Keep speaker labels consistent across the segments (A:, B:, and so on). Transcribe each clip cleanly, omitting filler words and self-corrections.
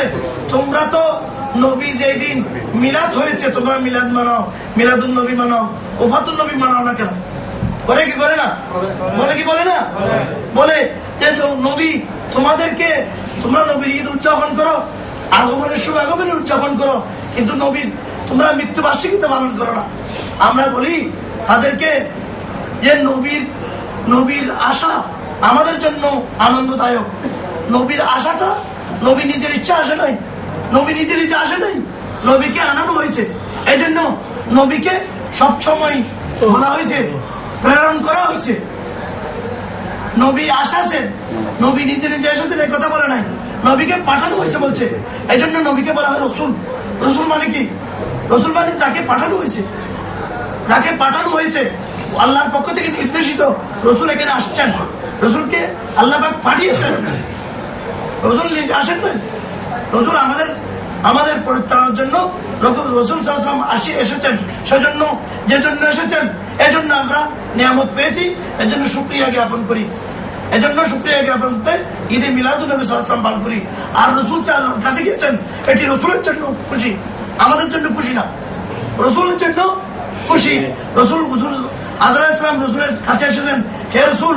A: বলে তোমরা তো নবী যেই দিন মিলাদ হয়েছে তোমরা মিলাদ মানাও, মিলাদুন নবী মানাও, ওফাতুন নবী মানাও না কেন? করে কি করে না? বলে কি বলে না? বলে যে নবী তোমাদেরকে, তোমরা নবীর ঈদ উদযাপন করো, আগমনের সময় আগমনের উদযাপন করো, কিন্তু নবীর তোমরা মৃত্যুবার্ষিকীতে পালন করো না। আমরা বলি তাদেরকে যে নবীর আশা আমাদের জন্য আনন্দদায়ক। নবীর আশাটা নবী নিজের ইচ্ছা আসে নাই, নবী নিজের ইচ্ছা আসে নাই, নবীকে আনানো হয়েছে। এই জন্য নবীকে সবসময় বলা হয়েছে, প্রেরণ করা হয়েছে। নবী আসাছেন, নবী নিজে নিজে এসেছেন এই কথা বলে নাই, নবীকে পাঠানো হয়েছে বলছে। এই জন্য নবীকে বলা হয় রসুল। রসুল মানে কি? রসুল মানে যাকে পাঠানো হয়েছে, যাকে পাঠানো হয়েছে আল্লাহর পক্ষ থেকে নির্দেশিত রসুল এখানে আসছেন। রসুলকে আল্লাহ পাক পাঠিয়েছেন, রসুল নিজে আসেন না। রসুল আমাদের পরিত্রাণের জন্য রসুল সাল্লাল্লাহু আলাইহি ওয়াসাল্লাম এসেছেন। সেজন্য যে জন্য এসেছেন এজন্য আমরা নিয়ামত পেয়েছি, এজন্য শুকরিয়া জ্ঞাপন করি। এজন্য শুকরিয়া জ্ঞাপন করতে ঈদে মিলাদুন নবী সাল্লাল্লাহু আলাইহি ওয়াসাল্লাম পালন করি। আর রসুল আল্লাহর কাছে গিয়েছেন, এটি রসুলের জন্য খুশি, আমাদের জন্য খুশি না, রসুলের জন্য খুশি। রসুল আজরা ইসলাম রসুলের কাছে এসেছেন, হে রসুল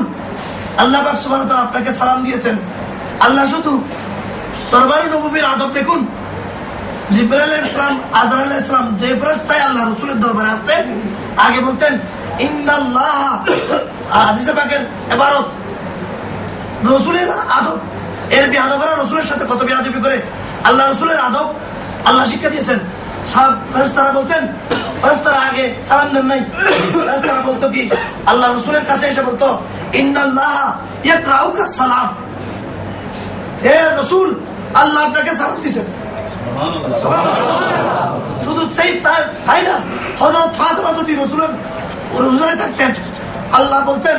A: আল্লাহ পাক সুবহানাহু ওয়া তাআলা আপনাকে সালাম দিয়েছেন। আল্লাহ শুধু দরবারে নববীর আদব দেখুন। জিবরাইল আলাইহিস সালাম, আজরা আলাইহিস সালাম যে ফেরেশতায় আল্লাহ রাসূলের দরবারে আসতেন, আগে বলতেন ইন্নাল্লাহ, হাদিসে পাকের ইবারত রাসূলের আদব। এর বিআদবরা রাসূলের সাথে কত বিআদবি করে। আল্লাহ রাসূলের আদব আল্লাহ শিক্ষা দিয়েছেন। সব ফেরেশতারা বলতেন, ফেরেশতারা আগে সালাম দেন নাই, ফেরেশতারা বলতো কি, আল্লাহ রাসূলের কাছে এসে বলতো ইন্নাল্লাহ ইয়াকরাউকা সালাম, হে রাসূল আল্লাহ আপনাকে সালাম দিয়েছেন। শুধু সেই তাই না, হযরত ফাতিমা যদি রসুলের হুজুরে থাকতেন, আল্লাহ বলতেন,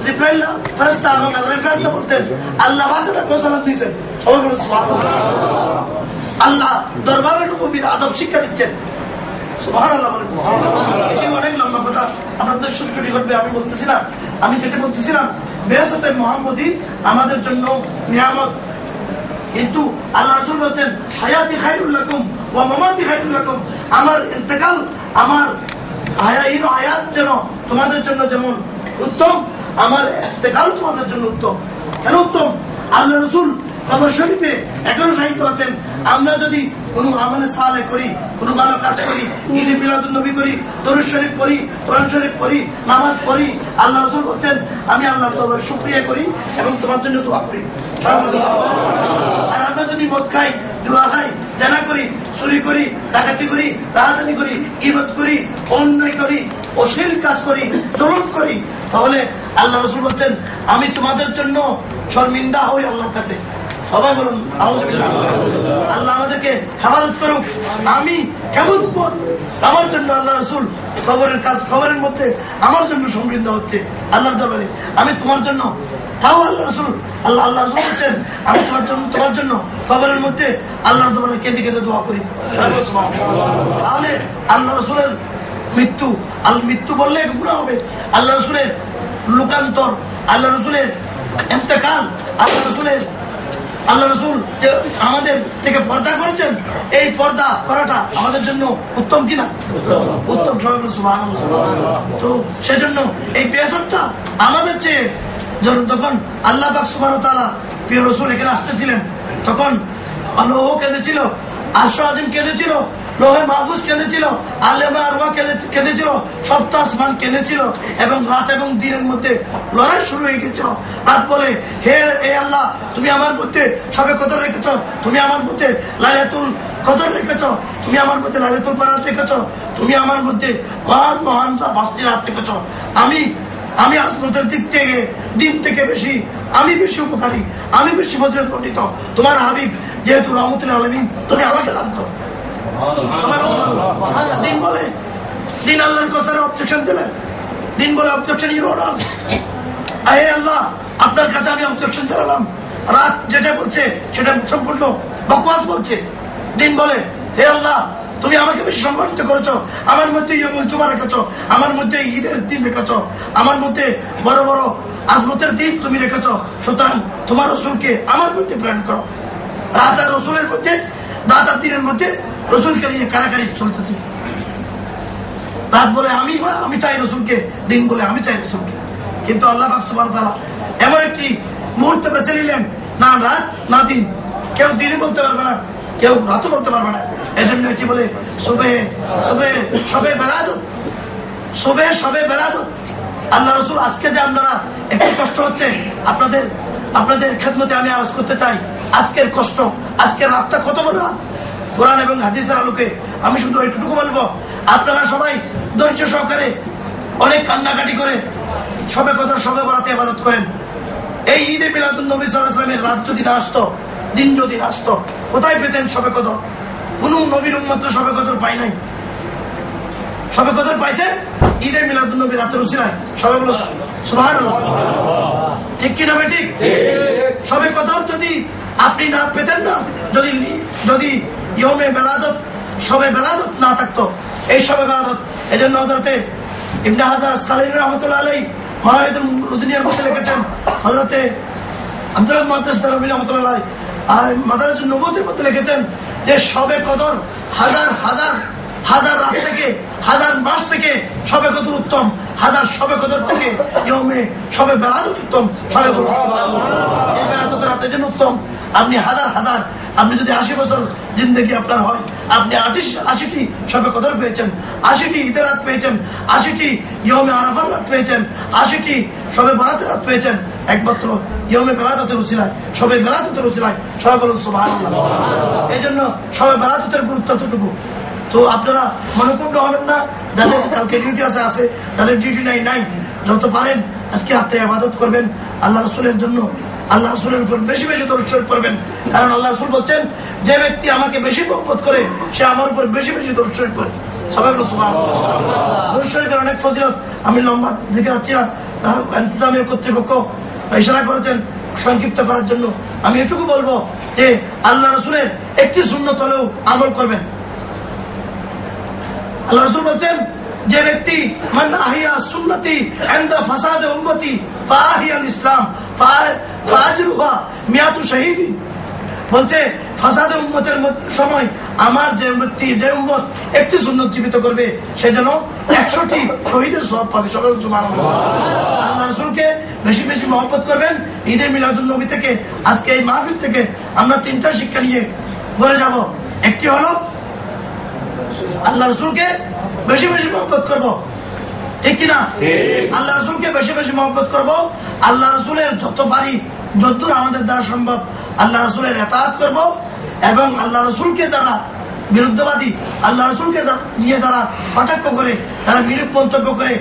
A: জিবরাইল ফেরেশতা এবং আজরাইল ফেরেশতা বলতেন আল্লাহ ফাতিমাকে সালাম দিয়েছেন। সবাই বলুন সুবহানাল্লাহ। আল্লাহ দরবারে নববীর আদব শিক্ষা দিচ্ছেন। সুবহানাল্লাহ বলেন। এটি অনেক লম্বা কথা, আমরা তো ছুটি করবে আমি বলতেছিলাম। আমি যেটা বলতেছিলাম বিআসাতে মুহাম্মদী আমাদের জন্য নিয়ামত, কিন্তু আল্লাহ রাসূল বলেন হায়াতি খায়রুল লাকুম ওয়া মামাতি খায়রুল লাকুম, আমার ইন্তেকাল, আমার হায়াত যেন তোমাদের জন্য যেমন উত্তম, আমার ইন্তেকাল তোমাদের জন্য উত্তম। কেন উত্তম? আল্লাহ রাসূল কবর শরীফে 11 সাহিত্য আছেন, আমরা যদি কোনো আমলে সালেহ করি, কোনো ভালো কাজ করি, ঈদে মিলাদুন নবী করি, দরুদ শরীফ পড়ি, কোরআন শরীফ পড়ি, নামাজ পড়ি, আল্লাহ রাসূল বলেন আমি আল্লাহর দরবারে শুকরিয়া করি এবং তোমার জন্য দোয়া করি। আর আমরা যদি মদ খাই, জুয়া খাই, জানা করি, চুরি করি, ডাকাতি করি, রাহাজানি করি, গীবত করি, অন্যায় করি, অশ্লীল কাজ করি, জুলুম করি, তাহলে আল্লাহ রাসূল বলেন আমি তোমাদের জন্য শর্মিন্দা হই আল্লাহর কাছে। সবাই বলুন আউযুবিল্লাহ। আল্লাহ আমাদেরকে হেফাজত করুক। আমি কেমন উম্মত, আমার জন্য আল্লাহ রাসূল কবরের কাজ, কবরের মধ্যে আমার জন্য সমৃদ্ধ হচ্ছে আল্লাহর দরবারে, আমি তোমার জন্য, তাও আল্লাহ রাসূল বলছেন আমি তোমার জন্য কবরের মধ্যে আল্লাহর দরবারে কেঁদে কেঁদে দোয়া করি। তাহলে আল্লাহ রাসূলের মৃত্যু বললে গুনাহ হবে। আল্লাহ রাসূলের লোকান্তর, আল্লাহ রাসূলের ইন্তেকাল, আল্লাহ রাসূল যে আমাদের থেকে পর্দা করেছেন, এই পর্দা করাটা আমাদের জন্য উত্তম কিনা? উত্তম। সবাই বলুন সুবহানাল্লাহ। তো সেজন্য এই বিআসাতটা আমাদের চেয়ে, যখন আল্লাহ পাক সুবহানাহু ওয়া তাআলা প্রিয় রাসূল এখানে আসতেছিলেন, তখন লৌহ কেঁদেছিল, আরশ আজিম কেঁদেছিল, লোহে মাহফুজ কেঁদেছিল, আলেমে আরওয়াহ কেঁদেছিল, সপ্ত আসমান কেঁদেছিল, এবং রাত এবং দিনের মধ্যে লড়াই শুরু হয়ে গেছিল। রাত বলে হে আল্লাহ তুমি আমার মধ্যে সবে কদর রেখেছ, তুমি আমার মধ্যে লাইলাতুল কদর রেখেছ, তুমি আমার মধ্যে লাইলাতুল বারাত রেখেছ, তুমি আমার মধ্যে মহান 5টি রাত রেখেছ। আমি আসমতের দিক থেকে দিন থেকে আমি বেশি উপকারী, আমি বেশি ফজিলত পণ্ডিত। তোমার হাবিব যেহেতু রহমতুল আলামিন, তুমি আমাকে দান করো। দিন আল্লাহর কাছে অবজেকশন দিলে, দিন বলে অবজেকশন হে আল্লাহ আপনার কাছে আমি অবজেকশন দিলাম। রাত যেটা বলছে সেটা সম্পূর্ণ বকওয়াস বলছে। দিন বলে হে আল্লাহ তুমি আমাকে বেশি সম্মানিত করেছো, আমার মধ্যে ইয়ামুল জুমা রেখেছো, আমার মধ্যে ঈদের দিন রেখেছো, আমার মধ্যে বড় বড় আজমতের দিন তুমি রেখেছো, সুতরাং তোমার রাসূলকে আমার মধ্যে প্রেরণ করো। রাত আর রসুলের মধ্যে, রাত আর দিনের মধ্যে রসুলকে নিয়ে কারাকারি চলতেছে। রাত বলে আমি চাই রসুলকে, দিন বলে আমি চাই রসুলকে। কিন্তু আল্লাহ পাক সুবহানাহু ওয়া তাআলা এমন একটি মুহূর্ত বেছে নিলেন, না রাত না দিন, কেউ দিনই বলতে পারবে না, কেউ রাতও বলতে পারবে না। এই জন্য কি বলে সবে বেলাদত, সবে বেলাদত। আল্লাহ রসুল আজকে যে আপনারা একটু কষ্ট হচ্ছে, আপনাদের খেদমতে আমি আরজ করতে চাই, আজকের কষ্ট, আজকের রাতটা কত বড় রাত। কোরআন এবং হাদিসের আলোকে আমি শুধু একটুকু বলবো, আপনারা সবাই ধৈর্য সহকারে অনেক কান্নাকাটি করে সবে কদর, সবে বরাতে ইবাদত করেন। এই ঈদে মিলাদুন নবী সাল্লাল্লাহু আলাইহি ওয়াসাল্লামের রাত যদি না আসতো, দিন যদি না আসতো, কোথায় পেতেন সবে কদর? কোন নবীর উম্মতরা সবে কদর পায় নাই। সবে কদর পাইছে ঈদে মিলাদুন নবী রাতের উসিলায়। সবাই বলো সুবহানাল্লাহ। ঠিক কি না ঠিক? সবে কদর যদি আপনি না পেতেন না, যদি ইয়মে বেলাদত, সবে বেলাদত না থাকতো, এই সবে বেলাদত। এই জন্য হযরতে ইবনে হাজার আসকালানী রাহমাতুল্লাহ আলাইহি মাওয়াইদুল মুদনিয়ার মধ্যে লিখেছেন, হযরতে আব্দুল্লাহ মুহাদ্দিস দারমি রাহমাতুল্লাহ আলাইহি আর মাদারিজুন নবুওয়াতের মধ্যে লিখেছেন যে সবে কদর হাজার রাত থেকে, হাজার মাস থেকে সবে কদর উত্তম, হাজার সবে কদর থেকে ইয়মে সবে বেলাদত উত্তম। সবে বলুন সুবহানাল্লাহ। এই বেলাদতের রাতের জন্য উত্তম। আপনি হাজার, আপনি যদি 80 বছর জিন্দেগি আপনার হয়, আপনি 80টি সবে কদর পেয়েছেন, 80টি ঈদের রাত পেয়েছেন, 80টি ইয়মে আরাফার রাত পেয়েছেন, 80টি সবে বরাতের রাত পেয়েছেন, একমাত্র ইয়মে বেলাদতের উসিলায়, সবে বেলাদতের উসিলায়। সবাই বলুন সুবহানাল্লাহ। এই জন্য সবে বেলাদতের গুরুত্ব এতটুকু। তো আপনারা মনোক্ষুণ্ণ হবেন না, যাদের কালকে ডিউটি আছে, যাদের ডিউটি নাই, যত পারেন আজকে রাতে ইবাদত করবেন আল্লাহ রাসূলের জন্য, আল্লাহ রাসূলের উপর বেশি বেশি দরুদ শরীফ পড়বেন। কারণ আল্লাহ রাসূল বলছেন, যে ব্যক্তি আমাকে বেশি মহব্বত করে সে আমার উপর বেশি বেশি দরুদ শরীফ পড়ে। সবাই বলুন সুবহানাল্লাহ। দরুদ শরীফের অনেক ফজিলত, আমি লম্বা দিকে যাচ্ছি না, ইন্তজামীয় কর্তৃপক্ষ ইশারা করেছেন সংক্ষিপ্ত করার জন্য। আমি এটুকু বলবো যে আল্লাহ রাসূলের একটি সুন্নত হলেও আমল করবেন। আল্লাহ রাসূল বলছেন, যে ব্যক্তি মান আহিয়া সুন্নতি ইনদা ফাসাদ উম্মতি ফাহিয়াল ইসলাম ফাজরুহা মিয়াতু শাহীদিন। বলছে ফাসাদ উম্মতের সময় আমার যে উম্মত একটি সুন্নত জীবিত করবে, সে যেন 100টি শহীদের সওয়াব পাবে। সবাই সুবহানাল্লাহ। আল্লাহ রাসূলকে বেশি বেশি মহব্বত করবেন। ঈদে মিলাদুন নবী থেকে, আজকে এই মাহফিল থেকে আমরা 3টা শিক্ষা নিয়ে বলে যাব। একটি হলো আল্লাহ রাসূলকে বেশি বেশি মহব্বত করবো, ঠিক কিনা? আল্লাহ রাসূলকে বেশি বেশি মহব্বত করবো। আল্লাহ রাসূলের যত পারি, যতদূর আমাদের দ্বারা সম্ভব আল্লাহ রাসূলের ইতাআত করব। এবং আল্লাহ রাসূলকে যারা বিরুদ্ধবাদী, আল্লাহ রাসূলকে নিয়ে যারা কটাক্ষ করে, যারা বিরূপ মন্তব্য করে,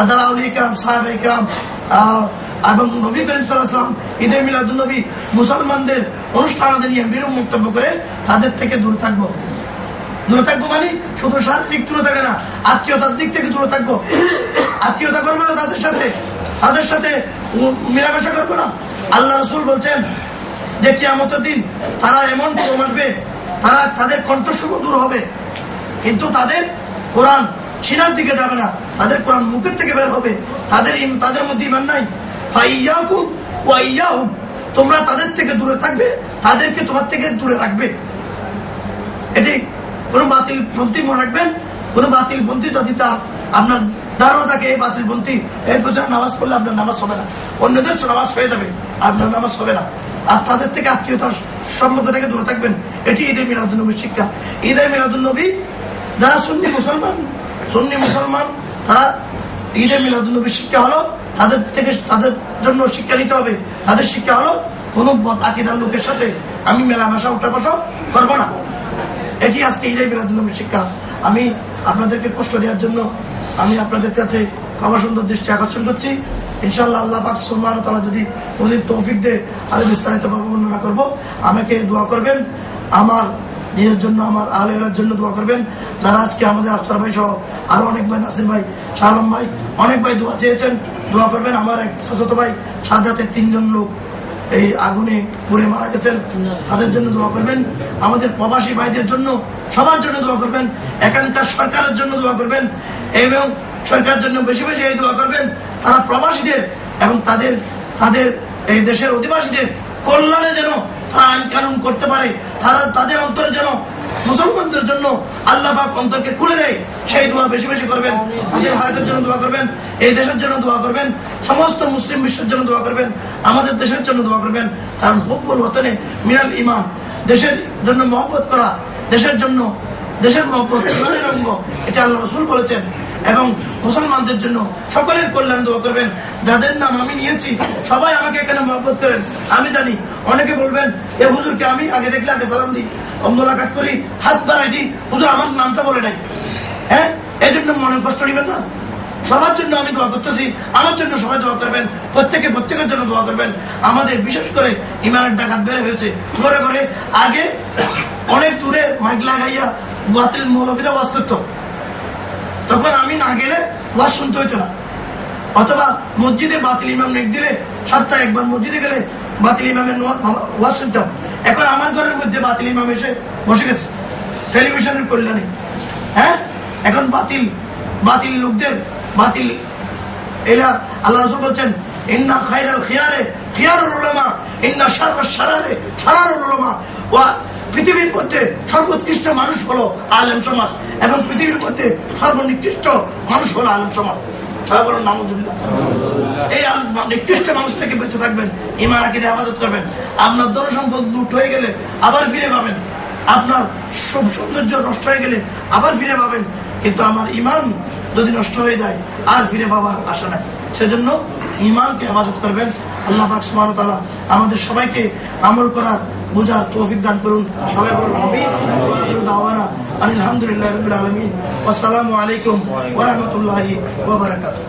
A: যারা আউলিয়া কিরাম, সাহাবায়ে কিরাম এবং নবী করিম সাল্লাল্লাহু আলাইহি ওয়াসাল্লাম ঈদে মিলাদুন নবী মুসলমানদের অনুষ্ঠানাদের নিয়ে বিরূপ মন্তব্য করে, তাদের থেকে দূরে থাকবো। দূরে থাকবো মানে শুধু শারীরিক দূরে থাকে না, আত্মীয়তার দিক থেকে দূরে থাকবো। আত্মীয়তা করবো না তাদের সাথে মেলামেশা করবো না। আল্লাহ রাসূল বলছেন যে কিয়ামতের দিন তারা এমন কেউ মানবে, তাদের কণ্ঠস্বর দূর হবে, কিন্তু তাদের কোরআন সিনার দিকে যাবে না, তাদের কোরআন মুখের থেকে বের হবে। তাদের মধ্যে ঈমান নাই। ফাইয়াকুম ওয়া ইয়াহুম, তোমরা তাদের থেকে দূরে থাকবে, তাদেরকে তোমার থেকে দূরে রাখবে। এটি কোন বাতিল পন্থী মনে রাখবেন, কোন বাতিল পন্থী যদি তার আপনার ধারণা থাকে এই বাতিল পন্থী, এর পেছনে নামাজ পড়লে আপনার নামাজ হবে না, অন্যদের নামাজ হয়ে যাবে, আপনার নামাজ হবে না। আর তাদের থেকে আত্মীয়তার সম্পর্ক থেকে দূরে থাকবেন। এটি ঈদে মিলাদুন নবীর শিক্ষা। ঈদে মিলাদুন নবী যারা সুন্নি মুসলমান তারা ঈদে মিলাদুন নবীর শিক্ষা হলো তাদের জন্য শিক্ষা নিতে হবে। তাদের শিক্ষা হলো কোন আকিদার লোকের সাথে আমি মেলামেশা উঠা বসা করবো না। এটি আজকে ঈদে মিলাদুন নবীর শিক্ষা। আমি আপনাদেরকে কষ্ট দেওয়ার জন্য আমি আপনাদের কাছে ক্ষমা সুন্দর দৃষ্টি আকর্ষণ করছি। ইনশাআল্লাহ আল্লাহ পাক সুবহানাহু ওয়া তাআলা যদি কোনদিন তৌফিক দেয় আরো বিস্তারিত বর্ণনা করব। আমাকে দোয়া করবেন, আমার নিজের জন্য, আমার আলের জন্য দোয়া করবেন। যারা আজকে আমাদের আফসার ভাই সহ আরো অনেক ভাই, নাসির ভাই, শাহ আলম ভাই, অনেক ভাই দোয়া চেয়েছেন, দোয়া করবেন। আমার এক চাচাতো ভাই সাজাতে 3 জন লোক এই আগুনে পুড়ে মারা গেছেন, তাদের জন্য দোয়া করবেন। আমাদের প্রবাসী ভাইদের জন্য, সবার জন্য দোয়া করবেন। এখানকার সরকারের জন্য দোয়া করবেন এবং সরকারের জন্য বেশি বেশি এই দোয়া করবেন। তারা প্রবাসীদের এবং তাদের এই দেশের অধিবাসীদের কল্যাণে যেন তারা আইন কানুন করতে পারে, তাদের অন্তরে যেন মুসলমানদের জন্য আল্লাহ পাক অন্তরকে খুলে দেয়, সেই দোয়া বেশি বেশি করবেন। তাদের হায়াতের জন্য দোয়া করবেন, এই দেশের জন্য দোয়া করবেন, সমস্ত মুসলিম বিশ্বের জন্য দোয়া করবেন, আমাদের দেশের জন্য দোয়া করবেন। কারণ হুব্বুল ওয়াতানে মিনাল ঈমান, দেশের জন্য মহব্বত করা, দেশের জন্য, দেশের মহব্বত ইমানের অঙ্গ, এটা আল্লাহ রাসূল বলেছেন। এবং মুসলমানদের জন্য সকলের কল্যাণ দোয়া করবেন। যাদের নাম আমি নিয়েছি সবাই আমাকে এখানে মহব্বত করেন। আমি জানি অনেকে বলবেন এ হুজুরকে আমি আগে দেখলে আগে সালাম দিই, মোলাকাত করি, হাত বাড়াই দিই, হুজুর আমার নামটা বলে নাই। হ্যাঁ, এই জন্য মনে কষ্ট নেবেন না। সবার জন্য আমি দোয়া করতেছি, আমার জন্য সবাই দোয়া করবেন, প্রত্যেকে প্রত্যেকের জন্য দোয়া করবেন। আমাদের বিশেষ করে ইমানের ডাকাত বের হয়েছে ঘরে ঘরে। আগে অনেক দূরে মাইক লাগাইয়া বাতিল মৌলবীরা ওয়াজ করতো, তখন আমি না গেলে ওয়াজ শুনতে হইতো না। অথবা মসজিদে বাতিল ইমাম নেক দিলে সপ্তাহে একবার মসজিদে গেলে বাতিল ইমামের ওয়াজ শুনতাম। এখন আমার ঘরের মধ্যে বাতিল ইমাম এসে বসে গেছে টেলিভিশনের কল্যাণে। হ্যাঁ, এখন বাতিল বাতিল লোকদের বাতিল এরা, আল্লাহ রাসূল বলছেন ইন্না খায়রাল খিয়ারে খিয়ারুল উলামা ইন্না শাররাশ শারারে শারারুল উলামা। ওয়া পৃথিবীর মধ্যে সর্বোৎকৃষ্ট মানুষ হলো আলেম সমাজ, এবং পৃথিবীর মধ্যে সর্বনিকৃষ্ট মানুষ হলো আলেম সমাজ। এই নিকৃষ্ট মানুষ থেকে বেঁচে থাকবেন, ঈমান আকীদা হেফাজত করবেন। আপনার ধন সম্পদ লুট হয়ে গেলে আবার ফিরে পাবেন, আপনার সব সৌন্দর্য নষ্ট হয়ে গেলে আবার ফিরে পাবেন, কিন্তু আমার ঈমান যদি নষ্ট হয়ে যায় আর ফিরে পাওয়ার আশা নাই। সেজন্য ঈমানকে হেফাজত করবেন। আল্লাহ পাক সুবহানাহু ওয়া তাআলা আমাদের সবাইকে আমল করার বুঝার তৌফিক দান করুন। সবাই বলুন আমিন। ওয়া আখিরু দাওয়ানা আলহামদুলিল্লাহি রাব্বিল আলামিন। ওয়া আসসালামু আলাইকুম ওয়া রাহমাতুল্লাহি ওয়া বারাকাতুহু।